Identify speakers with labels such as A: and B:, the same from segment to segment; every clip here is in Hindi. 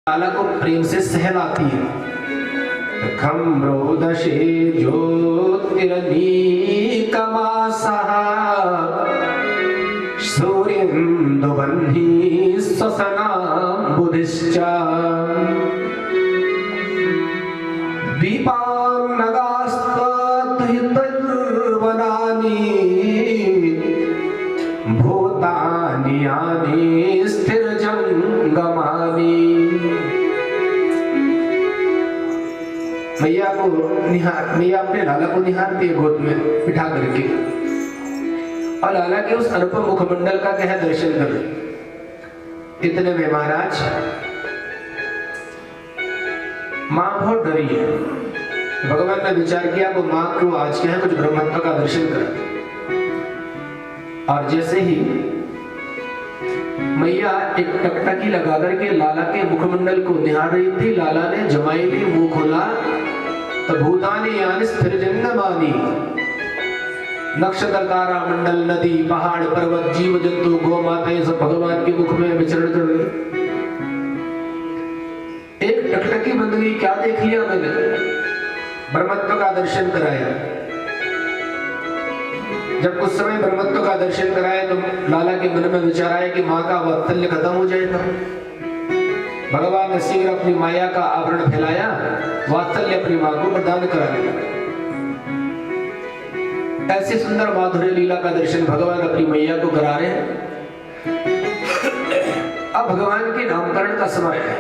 A: लाला को प्रेम से सहलाती है। खम रोदशे ज्योतिरनीकमासः सूर्येन्दुवह्नि स्वसनाम्बुधिश्च द्वीपान्नगास्तद्धितर्वनानि भूतानि यानि स्थिरजंगमानि। मैया अपने लाला को निहारती है गोद में बिठा करके, और लाला के उस अनुपम मुखमंडल का कह दर्शन कर। इतने में महाराज मां बहुत डरी है। भगवान ने विचार किया वो मां को आज क्या है कुछ ब्रह्मत्व का दर्शन कर। और जैसे ही मैया एक टकटकी लगा करके लाला के मुखमंडल को निहार रही थी, लाला ने जमाई ली, मुंह खोला तो भूतानि यानि स्थिरजंगमानि, नक्षत्र तारा मंडल नदी पहाड़ पर्वत जीव जंतु गौ माताएं सब भगवान के मुख में विचरण कर रही। एक टकटकी बंद गई, क्या देख लिया मैंने? ब्रह्मत्व का दर्शन कराया। जब उस समय ब्रह्मत्व का दर्शन कराया तो लाला के मन में विचार आया कि माँ का वात्सल्य खत्म हो जाएगा। भगवान ने शीघ्र अपनी माया का आवरण फैलाया, वात्सल्य अपनी माँ को प्रदान करा दिया। ऐसे सुंदर माधुर्य लीला का दर्शन भगवान अपनी मैया को करा रहे हैं। अब भगवान के नामकरण का समय है,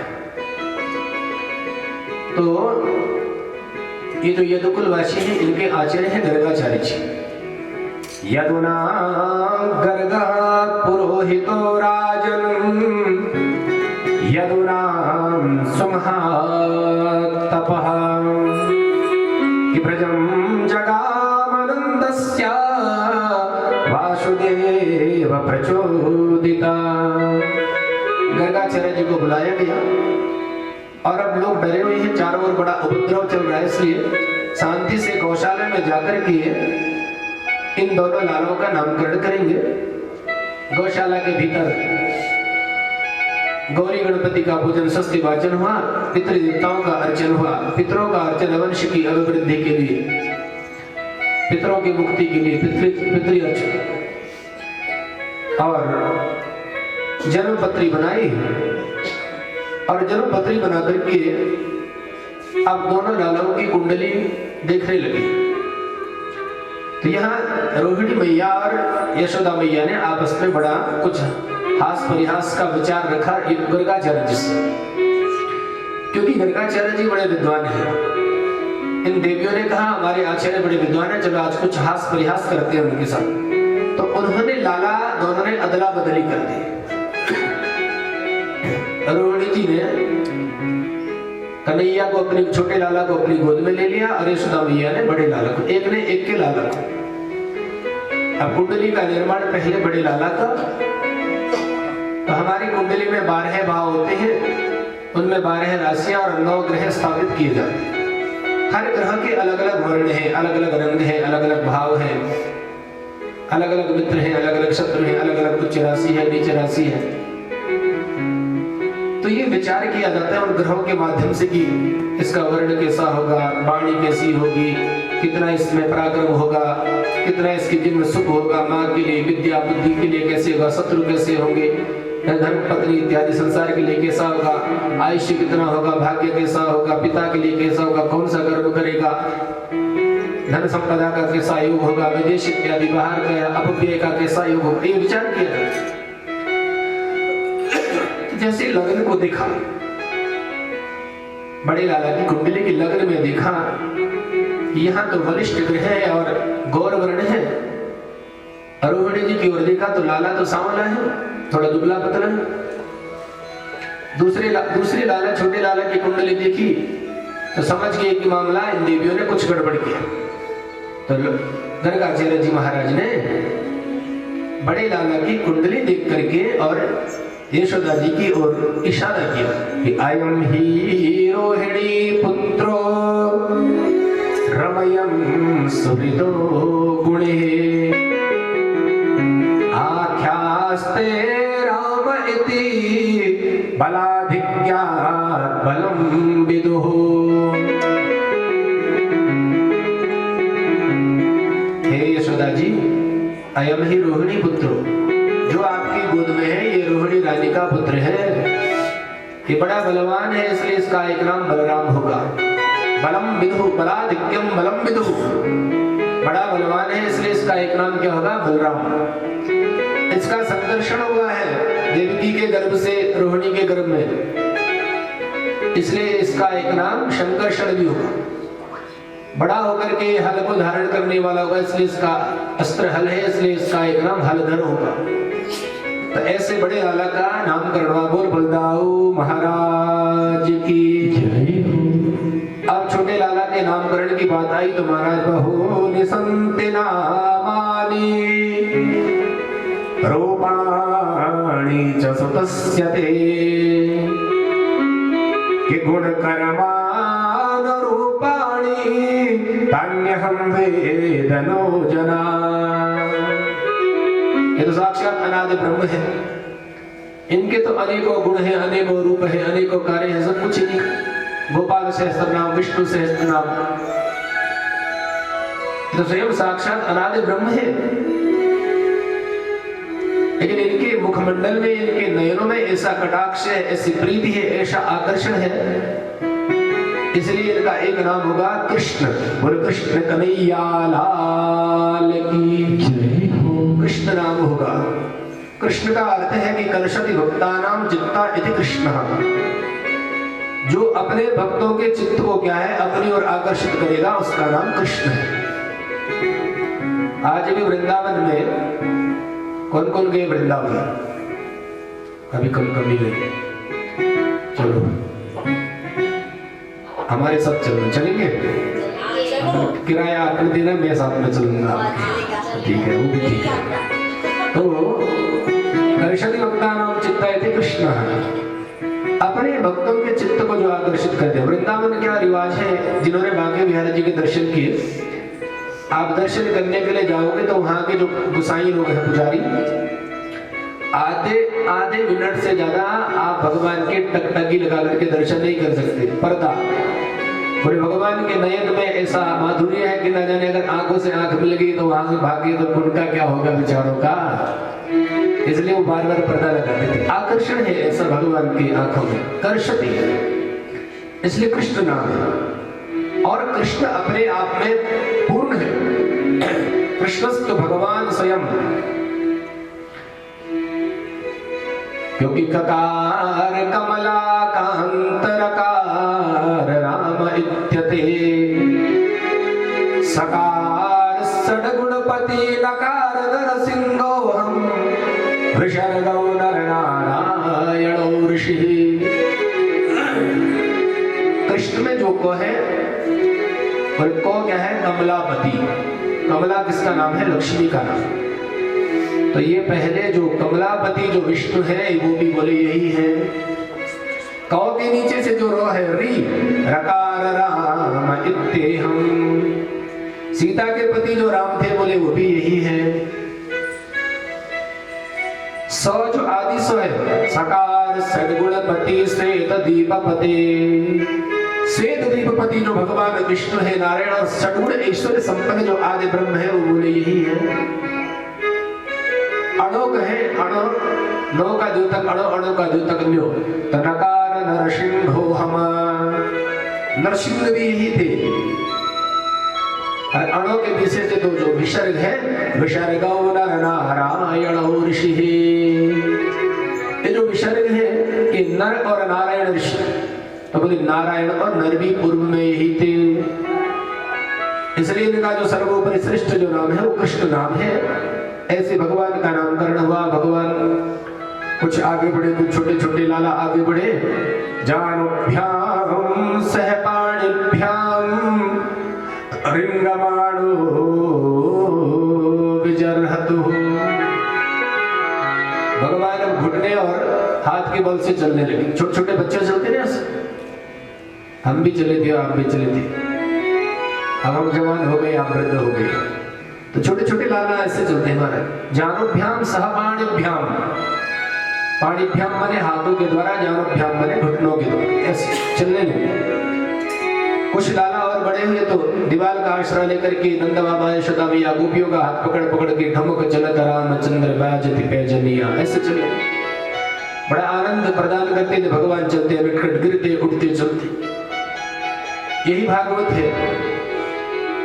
A: तो ये जो यदुकुलवासी हैं इनके आचार्य हैं गर्गाचार्य जी। यदुना गर्गा पुरोहितो राजन यदुना सुमहातपः किप्रजं जगामनन्दस्य वासुदेव प्रचोदिता। गर्गाचार्य जी को बुलाया गया और अब लोग डरे हुए हैं, चारों ओर बड़ा उपद्रव चल रहा है, इसलिए शांति से गौशाला में जाकर के इन दोनों लालों का नामकरण करेंगे। गौशाला के भीतर गौरी गणपति का पूजन स्वस्ति वाचन हुआ, पितृदेवताओं का अर्चन हुआ, पितरों का अर्चन वंश की अभिवृद्धि के लिए, पितरों की मुक्ति के लिए पितृ अर्चन, और जन्मपत्री बनाई। और जन्मपत्री बना करके अब दोनों लालों की कुंडली देखने लगी। तो यहाँ रोहिणी मैया और यशोदा मैया ने आपस में बड़ा कुछ हास परिहास का विचार रखा गर्गाचार्य जी से, क्योंकि गर्गाचार्य जी बड़े विद्वान हैं। इन देवियों ने कहा हमारे आचार्य बड़े विद्वान हैं, चलो आज कुछ हास परिहास करते हैं उनके साथ। तो उन्होंने लाला दोनों ने अदला बदली कर दी। रोहिणी जी ने कन्हैया को अपने छोटे लाला को अपनी गोद में ले लिया और यशोदा मैया ने बड़े लाला को, एक ने एक के लाला को। अब कुंडली का निर्माण पहले बड़े लाला का। तो हमारी कुंडली में 12 भाव होते हैं, उनमें 12 राशियां और 9 ग्रह स्थापित किए जाते हैं। हर ग्रह के अलग अलग वर्ण हैं, अलग अलग रंग हैं, अलग अलग भाव हैं, अलग अलग मित्र हैं, अलग अलग शत्रु हैं, अलग अलग उच्च राशि है नीच राशि है। तो ये विचार किया जाता है उन ग्रहों के माध्यम से कि इसका वर्ण कैसा होगा, वाणी कैसी होगी, कितना इसमें पराक्रम होगा, कितना इसकी जिम्म सुख होगा, माँ के लिए विद्या बुद्धि के लिए कैसे होगा, शत्रु कैसे होंगे, धर्म पत्नी इत्यादि संसार के लिए कैसा होगा, आयुष्य कितना होगा, भाग्य कैसा होगा, पिता के लिए कैसा होगा, कौन सा कर्म करेगा, धन संपदा का कैसा योग होगा, विदेश इत्यादि बाहर का अपव्यय का कैसा योग होगा, ये विचार किया जाता है। जैसे लग्न को देखा, बड़े लाला की कुंडली की लग्न में देखा, यहाँ तो वरिष्ठ ग्रह है और गौर वर्ण है। रोहिणी जी की ओर देखा तो लाला तो सांवला है, थोड़ा दुबला पतला है। दूसरे लाला छोटे लाला की कुंडली देखी तो समझ गए कि मामला इन देवियों ने कुछ गड़बड़ किया। तो गर्गाचार्य जी महाराज ने बड़े लाला की कुंडली देख करके और यशोदा जी की ओर इशारा किया कि अयम ही रोहिणी पुत्रो रमयम सुहृदो गुणे आख्यास्ते राम इति बलाधिक्या बलम विदुः। हे यशोदा जी, अयम ही रोहिणी पुत्र, जो आपकी गोद में है ये रोहिणी रानी का पुत्र है। ये बड़ा बलवान है, इसलिए इसका एक नाम बलराम होगा। बलम विदुः, बलाधिक्यम बलम विदुः, बड़ा बलवान है इसलिए इसका एक नाम क्या होगा? बलराम। इसका संकर्षण हुआ है देवकी के गर्भ से रोहिणी के गर्भ में, इसलिए इसका एक नाम शंकरषण भी होगा। बड़ा होकर के हल को धारण करने वाला होगा, इसलिए इसका अस्त्र हल है, इसलिए इसका एक नाम हलधर होगा। तो ऐसे बड़े लाला का नामकरण हुआ। बोल बलदाऊ महाराज की जय। अब छोटे लाला के नामकरण की बात आई तो महाराज बहु निसंति नामानि रूपाणि च सुतस्य ते कि गुणकर्मानुरूपाणि तान्यहं वेद नो जना। ये तो साक्षात अनादि ब्रह्म है, इनके तो अनेकों गुण हैं, अनेकों रूप हैं, अनेकों कार्य हैं, सब कुछ इन्हीं। गोपाल सहस्त्र नाम, विष्णु सहस्त्र नाम, तो स्वयं साक्षात अनादि ब्रह्म है। लेकिन इनके मुखमंडल में, इनके नयनों में ऐसा कटाक्ष है, ऐसी प्रीति है, ऐसा आकर्षण है, इसलिए इनका एक नाम होगा कृष्ण। बोल कृष्ण कन्हैया लाल की जय हो। कृष्ण नाम होगा। कृष्ण का अर्थ है कि कर्षति भक्तानां चित्ता इति कृष्ण, जो अपने भक्तों के चित्त को क्या है? अपनी ओर आकर्षित करेगा, उसका नाम कृष्ण है। आज भी वृंदावन में कौन कौन गए वृंदावन? अभी कम ही गए। चलो हमारे साथ चलो, चलेंगे? किराया आपने देना, मैं साथ में चलूंगा। ठीक है, वो भी ठीक है। तो कर्षति भक्तानां चित्ता इति कृष्ण, अपने भक्तों के चित्त को जो आकर्षित करते हैं। वृंदावन क्या रिवाज है, जिन्होंने बांके बिहारी जी के दर्शन किए, आप दर्शन करने के लिए जाओगे तो वहां के जो गुसाई लोग हैं, पुजारी, आधे मिनट से ज्यादा आप भगवान के टकटकी लगा करके दर्शन नहीं कर सकते। पर्दा, और भगवान के नयन में ऐसा माधुर्य है कि न जाने अगर आंखों से आंख मिल गई तो वहां से भागे तो उनका क्या होगा बेचारों का। इसलिए वो बार बार पर्दा लगाते थे। आकर्षण है ऐसा भगवान की आंखों में, कर्षति, इसलिए कृष्ण नाम है। और कृष्ण अपने आप में पूर्ण है। कृष्णस्तु भगवान स्वयं, क्योंकि ककार कमला कांतरकार राम इत्यते, सकार सद्गुणपति नकार नरसिंहो हम विसर्गो नर नारायणो ऋषि। कृष्ण में जो को है और को क्या है? कमलापति। कमला किसका नाम है? लक्ष्मी का नाम। तो ये पहले जो कमलापति जो विष्णु है वो भी बोले यही है। कौ के नीचे से जो रो है री, रकार राम इत्येहम्। सीता के पति जो राम थे बोले वो भी यही है। सौ जो आदि सौ है, सकार सद्गुणपति श्वेत दीपपति। श्वेत दीपपति जो भगवान विष्णु है, नारायण और सद्गुण ऐश्वर्य संपन्न जो आदि ब्रह्म है वो बोले यही है। अणोक है, अणो नो का द्योतक अणो, अणो का द्योतक न्यो। तो नकार नरसिंहो हम, नरसिंह भी यही थे। और अणो के पीछे से तो जो विसर्ग है, विसर्गो नर नारायण ऋषि। ये जो विसर्ग है कि नर और नारायण ऋषि, तो बोले नारायण और नर भी पूर्व में यही थे। इसलिए इनका जो सर्वोपरि श्रेष्ठ जो नाम है वो कृष्ण नाम है। ऐसे भगवान का नामकरण हुआ। भगवान कुछ आगे बढ़े, कुछ छोटे छोटे लाला आगे बढ़े। जानुभ्याम सहपाणिभ्याम रिंगमाणो विजर्हतु। भगवान अब घुटने और हाथ के बल से चलने लगे। छोटे छोटे बच्चे चलते ना, हम भी चले थे, आप भी चले थे। अब हम जवान हो गए, आप वृद्ध हो गए, तो छोटे छोटे लाला ऐसे चलते हैं महाराज। जानुभ्याम सहपाणिभ्याम, पाणिभ्याम माने हाथों के द्वारा, जानभ्याम माने घुटनों के द्वारा, ऐसे चलने लगे। कुछ लाला और बड़े हुए तो दीवार का आश्रय लेकर के नंद बाबा यशोदा मैया गोपियों का हाथ पकड़ पकड़ के ठमक चलत रामचंद्र बाजति पैजनिया, ऐसे चले। बड़ा आनंद प्रदान करते थे भगवान, चलते नटखट गिरते उठते चलते। यही भागवत है,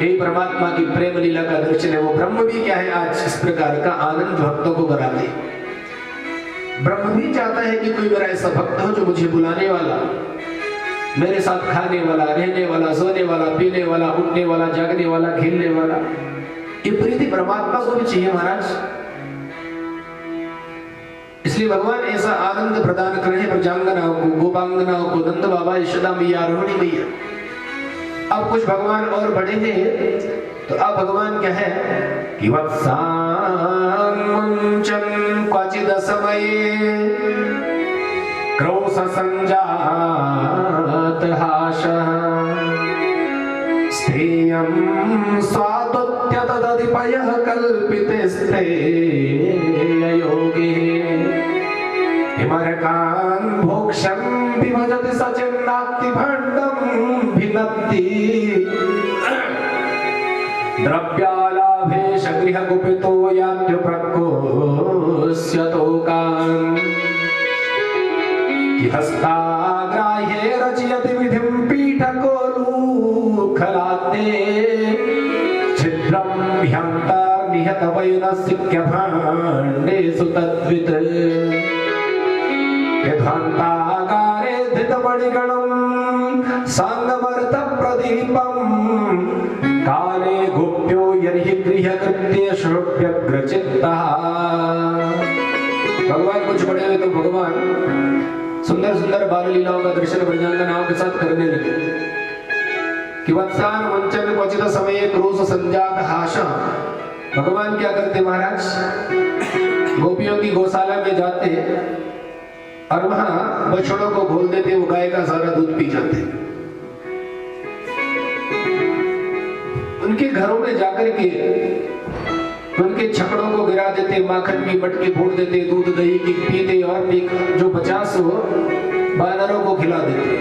A: यही परमात्मा की प्रेम लीला का दर्शन है। वो ब्रह्म भी क्या है, आज इस प्रकार का आनंद भक्तों को कराते। ब्रह्म भी चाहता है कि कोई मेरा ऐसा भक्त हो जो मुझे बुलाने वाला, मेरे साथ खाने वाला, रहने वाला, सोने वाला, पीने वाला, उठने वाला, जागने वाला, खेलने वाला। ये प्रीति परमात्मा को भी चाहिए महाराज। इसलिए भगवान ऐसा आनंद प्रदान कर रहे हैं प्रजांगनाओं को, गोपांगनाओं को, नंद बाबा, यशोदा मैया, रोहिणी मैया। अब कुछ भगवान और बड़े हैं तो अब भगवान क्या है कि वत्सामुञ्चन् क्वचिद समये क्रोश संजात हासः स्त्रियं स्वातुत्य तदधिपयः कल्पितेस्ते योगे हिमरकान् भोक्षं विभजति सचिन्नाक्ति भण्डं भिन्नति द्रव्यालाभेश गृहगुपितो यात्युप्रकोष्यतोकान् हस्ताग्राह्ये रचयति विधिं पीठकोलूखलाते छिद्रं ह्यन्तर्निहतवैनसिक्यभाण्डेषु तद्वित् यद्धान्तागारे धृतमणिगणं साङ्गमर्तप्रदीपं काले गोप्यो यर्हि गृहकृत्येषु व्यग्रचित्तः। भगवान कुछ बड़े हुए तो भगवान सुंदर सुंदर बाल लीलाओं का दर्शन ब्रजांगनाओं के साथ करने लगे कि वत्सामुञ्चन् क्वचिद समये क्रोश संजात हासः। भगवान क्या करते महाराज, गोपियों की गौशाला में जाते और वहां बछड़ों को खोल देते, वो गाय का सारा दूध पी जाते। उनके घरों में जाकर के उनके छकड़ों को गिरा देते, माखन की मटकी फोड़ देते, दूध दही की पीते और जो 50 हो बानरों को खिला देते।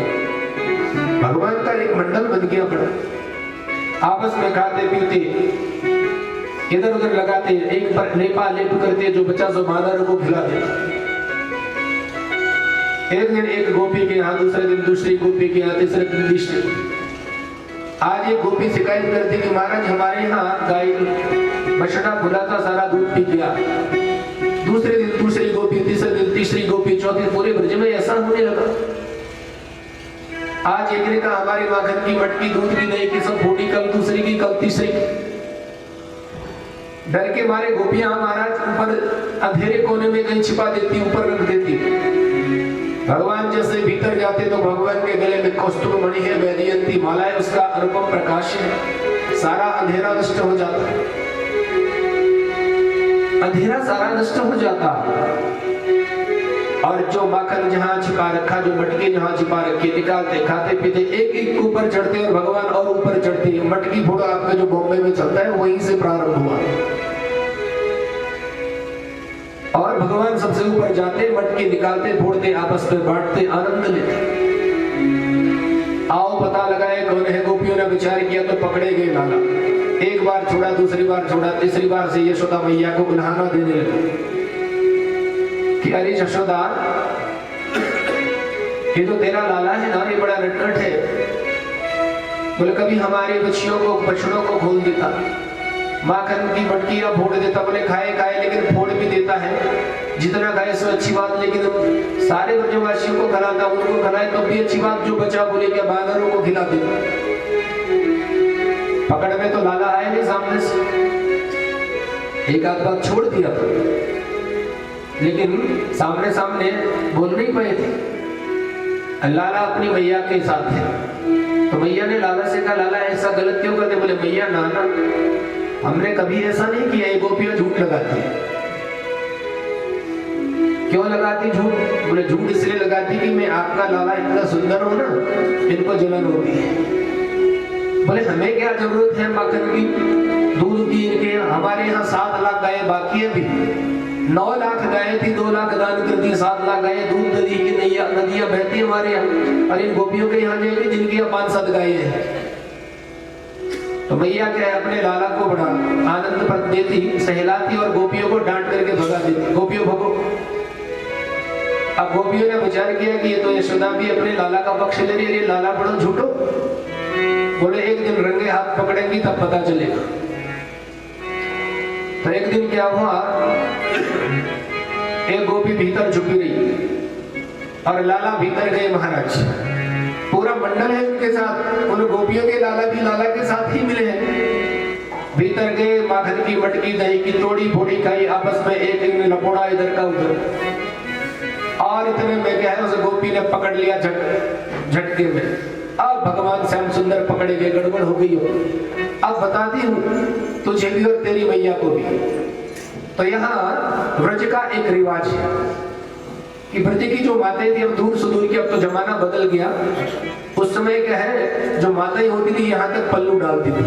A: भगवान का एक मंडल बन गया बड़ा, आपस में खाते पीते, इधर उधर लगाते, एक पर लेपा लेप करते, जो 50 बानरों को खिला देते। एक दिन एक गोपी के यहाँ, दूसरे दिन दूसरी गोपी के यहाँ, तीसरे दिन तीसरी। आज एक गोपी शिकायत करती कि महाराज हमारे यहाँ गाय बछड़ा खुला था, सारा दूध पी गया। दूसरे दिन दूसरी गोपी, तीसरे दिन तीसरी गोपी, चौथी, पूरे ब्रज में ऐसा होने लगा। आज एक ने कहा हमारी माखन की मटकी दूध की नहीं की सब फूटी, कल दूसरी की, कल तीसरी की। डर के मारे गोपियां महाराज ऊपर अंधेरे कोने में कहीं छिपा देती, ऊपर रख देती। भगवान जैसे भीतर जाते तो भगवान के गले में कौस्तुभ मणि है, वैजयंती माला है, उसका अनुपम प्रकाश है, सारा अंधेरा नष्ट हो जाता, अंधेरा सारा नष्ट हो जाता। और जो माखन जहां छिपा रखा, जो मटकी जहां छिपा रखी, निकालते, खाते पीते, एक एक ऊपर चढ़ते और भगवान और ऊपर चढ़ते। मटकी फोड़ा आपका जो बॉम्बे में चलता है वहीं से प्रारंभ हुआ। और भगवान सबसे ऊपर जाते, मटकी निकालते, फोड़ते, आपस में बांटते, आनंद लेते। आओ पता लगाए कौन है। गोपियों ने विचार किया तो पकड़े गए लाला। एक बार छोड़ा, दूसरी बार छोड़ा, तीसरी बार से यशोदा मैया को उल्हाना देने लगे कि अरे यशोदा, ये तो तेरा लाला है ना, ये बड़ा नटखट है। बोले कभी हमारे बच्चियों को, बछड़ों को खोल देता, माखन की मटकियां फोड़ देता। बोले खाए खाए लेकिन फोड़ भी देता है, जितना खाए सो अच्छी बात, लेकिन सारे ब्रजवासियों को खिलाता, उनको खिलाए तो भी अच्छी बात, जो बचा बोले क्या बानरों को खिला देता। पकड़ में तो लाला आया नहीं सामने से, एक आध बात छोड़ दिया था, लेकिन सामने सामने बोल नहीं पाए थे। लाला अपनी मैया के साथ थे तो मैया ने लाला से कहा लाला ऐसा गलत क्यों करते। बोले मैया नाना, हमने कभी ऐसा नहीं किया। ये गोपियां झूठ लगाती है। क्यों लगाती झूठ? बोले झूठ इसलिए लगाती कि मैं आपका लाला इतना सुंदर हूं ना, इनको जलन होती है। बोले हमें क्या जरूरत है माखन की, दूध की, इनके हमारे यहाँ 7 लाख गाय बाकी है भी, 9 लाख गायें थी, 2 लाख दान कर दी, 7 लाख गायें दूध दही की नदियां बहती हमारे यहाँ, और इन गोपियों के यहाँ जाएगी जिनकी यहाँ 5-7 गायें हैं। तो मैया क्या है, अपने लाला को बड़ा आनंद पर देती, सहलाती और गोपियों को डांट करके भगा देती, गोपियों भगो। अब गोपियों ने विचार किया कि ये तो यशोदा भी अपने लाला का पक्ष ले रही है, ये लाला बड़ा झूठो। बोले एक दिन रंगे हाथ पकड़ेंगी तब पता चलेगा। तो एक दिन क्या हुआ, एक गोपी भीतर झुकी रही और लाला भीतर गए महाराज। पूरा मंडल है उनके साथ, उन गोपियों के लाला भी लाला के साथ ही मिले हैं। भीतर गए, माखन की मटकी दही की तोड़ी फोड़ी खाई, आपस में एक ने लपोड़ा इधर का उधर, और इतने में क्या है उस गोपी ने पकड़ लिया झटके में। अब भगवान श्याम सुंदर पकड़े गए, गड़बड़ हो गई हो। अब बताती हूँ तुझे भी और तेरी मैया को भी। तो यहाँ व्रज का एक रिवाज है कि व्रज की जो माताएं थी, अब दूर सुदूर की, अब तो जमाना बदल गया। उस समय क्या है, जो माताएं होती थी यहाँ तक पल्लू डालती थी।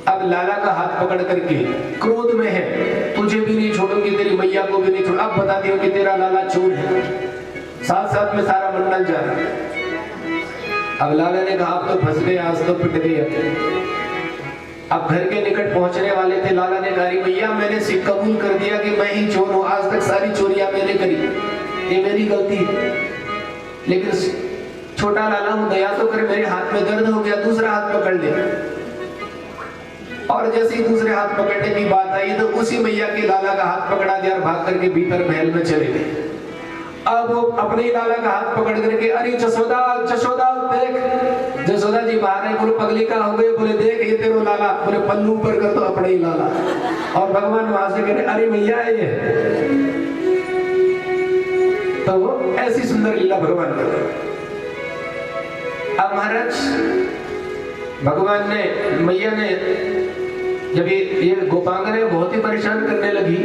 A: अब लाला का हाथ पकड़ करके क्रोध में है, तुझे भी नहीं छोड़ूंगी, तेरी मैया को भी नहीं छोड़। अब बताती हूँ कि तेरा लाला चोर है, साथ साथ में सारा मंडल जा रहा है। अब लाला ने कहा अब तो फंस गए, आज तो पिट गए। अब घर के निकट पहुंचने वाले थे, लाला ने कहा भैया मैंने सिर्फ कबूल कर दिया कि मैं ही चोर हूं, आज तक सारी चोरियां मैंने करी, ये मेरी गलती है। लेकिन छोटा लाला हूं, दया तो करे, मेरे हाथ में दर्द हो गया, दूसरा हाथ पकड़ ले। और जैसे ही दूसरे हाथ पकड़ने की बात आई तो उसी मैया के लाला का हाथ पकड़ा दिया और भाग करके भीतर महल में चले गए। अब वो अपने ही लाला का हाथ पकड़ करके, अरे जसोदा जसोदा देख, जसोदा जी बाहर है। बोले पगली का हो गए? बोले देख ये तेरो लाला। बोले पल्लू पर कर तो अपने ही लाला। और भगवान वहां से कह रहे अरे मैया ये। तो ऐसी सुंदर लीला भगवान कर। अब महाराज भगवान ने, मैया ने, जब ये गोपांगने बहुत ही परेशान करने लगी,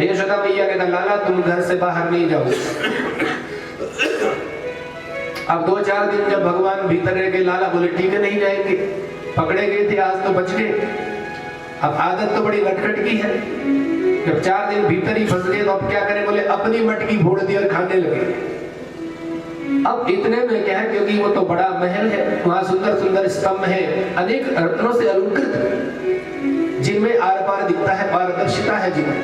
A: यशोदा मैया ने कहा लाला तुम घर से बाहर नहीं जाओ। अब 2-4 दिन जब भगवान भीतर रह गए, लाला बोले ठीक है नहीं जाएंगे, पकड़े गए थे आज तो बच गए। अब आदत तो बड़ी नटखट की है, जब 4 दिन भीतर ही फंस गए तो अब क्या करें? बोले अपनी मटकी फोड़ दी और खाने लगे। अब इतने में क्या है, क्योंकि वो तो बड़ा महल है, वहां सुंदर सुंदर स्तंभ है, अनेक रत्नों से अलंकृत, जिनमें आर पार दिखता है, पारदर्शिता है जिनमें।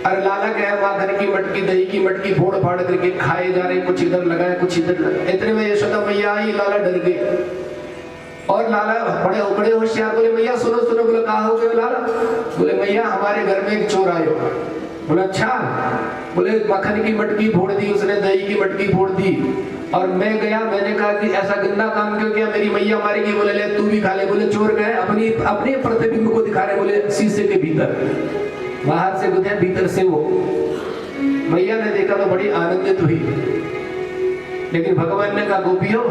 A: और लाला क्या है, वहां घर की मटकी दही की मटकी फोड़ फाड़ करके खाए जा रहे, कुछ इधर लगाए कुछ इधर लगाए। इतने में यशोदा मैया आई, लाला डर गए। और लाला बड़े होशियार, बोले मैया सुनो सुनो। बोले कहा हो गए लाला? बोले मैया हमारे घर में एक चोर आयो। बोले अच्छा? बोले मक्खन की मटकी फोड़ दी उसने, दही की मटकी फोड़ दी, और मैं गया, मैंने कहा कि ऐसा गंदा काम क्यों किया, मेरी मैया मारेगी। बोले ले तू भी खा ले। बोले चोर गए अपनी अपने प्रतिबिंब को दिखा रहे, बोले शीशे के भीतर, बाहर से गुथे भीतर से वो। मैया ने देखा तो बड़ी आनंदित हुई, लेकिन भगवान ने कहा गोपियों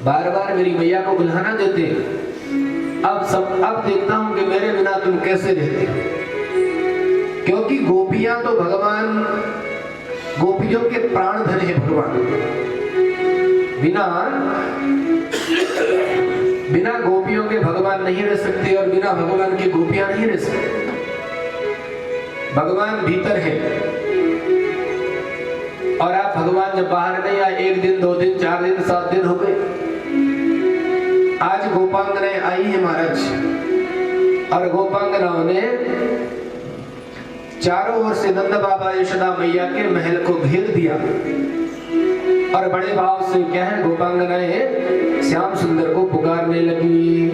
A: बार बार मेरी मैया को बुलाना देते, अब देखता हूं कि मेरे बिना तुम कैसे रहते। क्योंकि गोपियां तो भगवान, गोपियों के प्राण धन है भगवान। बिना गोपियों के भगवान नहीं रह सकते, और बिना भगवान के गोपियां नहीं रह सकते। भगवान भीतर है, और आप भगवान जब बाहर नहीं आए, 1 दिन 2 दिन 4 दिन 7 दिन हो गए। आज गोपांगनाएं आई है महाराज, और गोपांगनाओं ने चारों ओर से नंद बाबा यशोदा मैया के महल को घेर दिया, और बड़े भाव से क्या है गोपांगनाएं श्याम सुंदर को पुकारने लगी,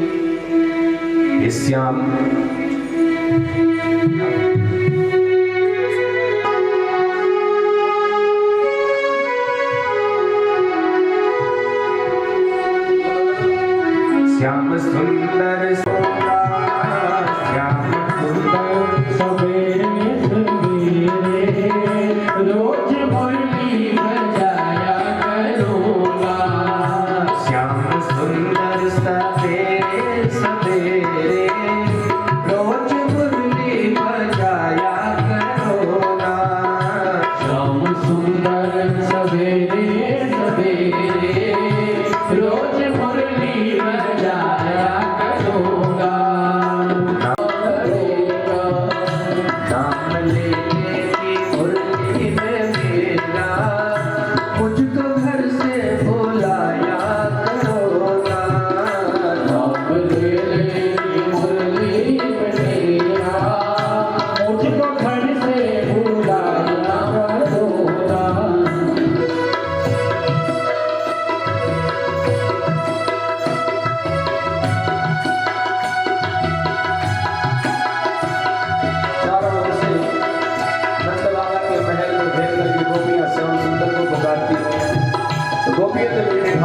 A: हे श्याम। श्याम सुंदर श्याम सुंदर सवेरे सवेरे रोज मुरली बजाया करूँगा। श्याम सुंदर सवेरे सवेरे रोज मुरली बजाया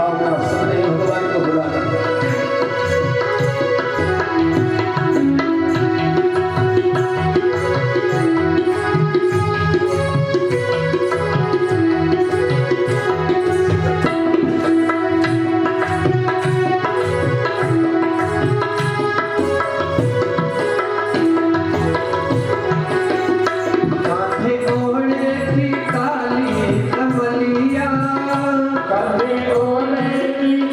A: भावना सबने भगवान को बुलाया।
B: कभी ओले की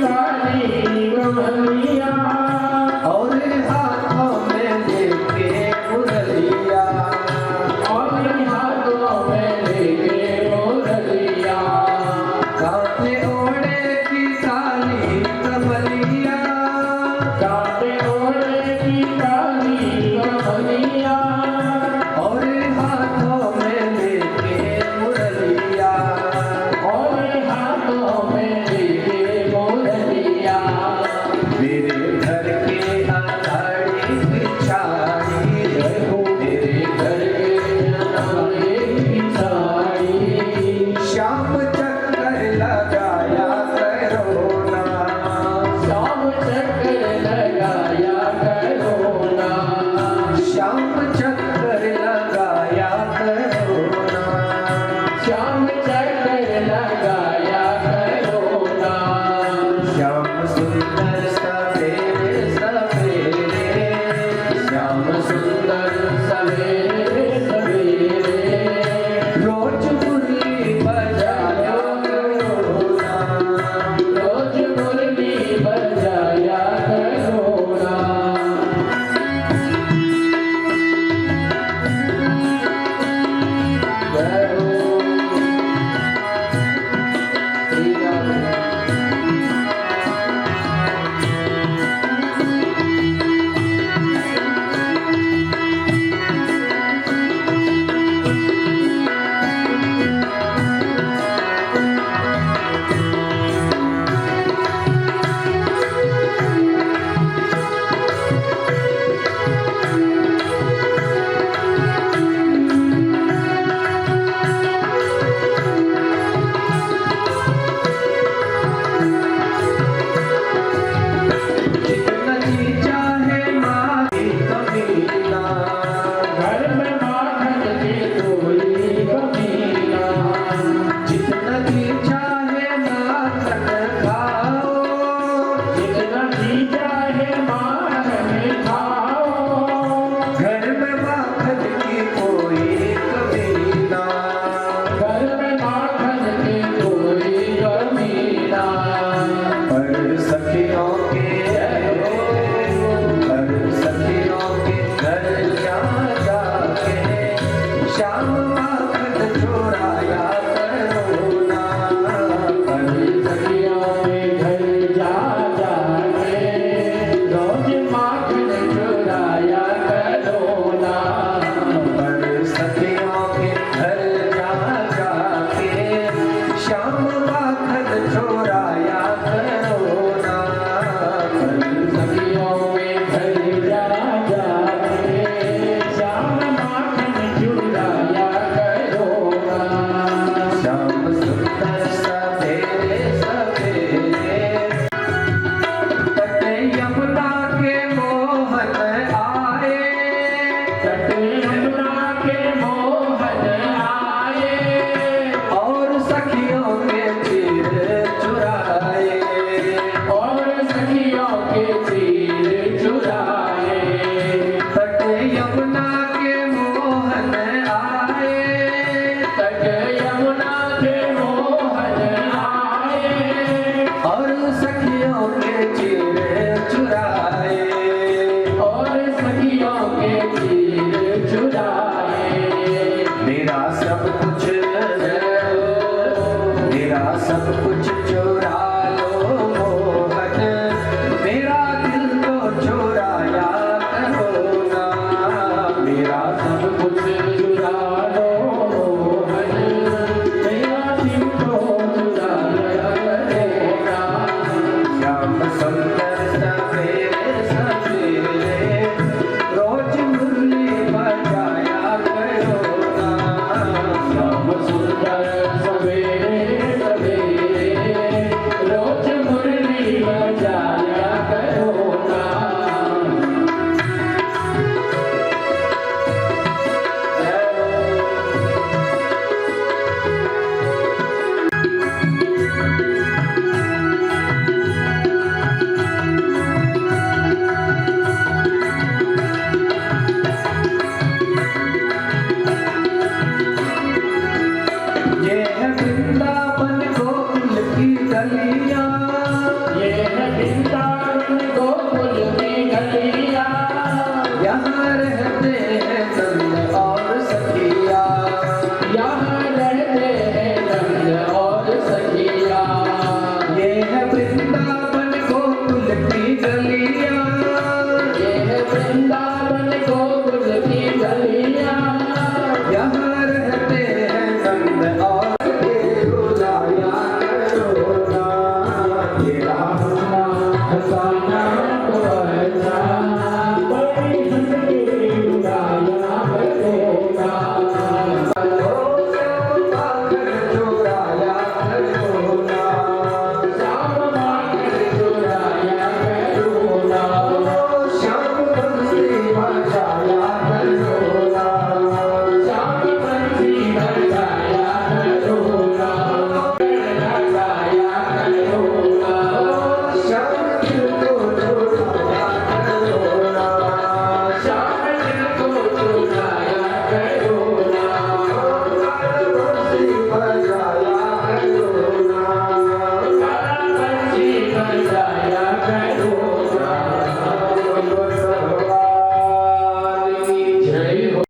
A: यहाँ रहते हैं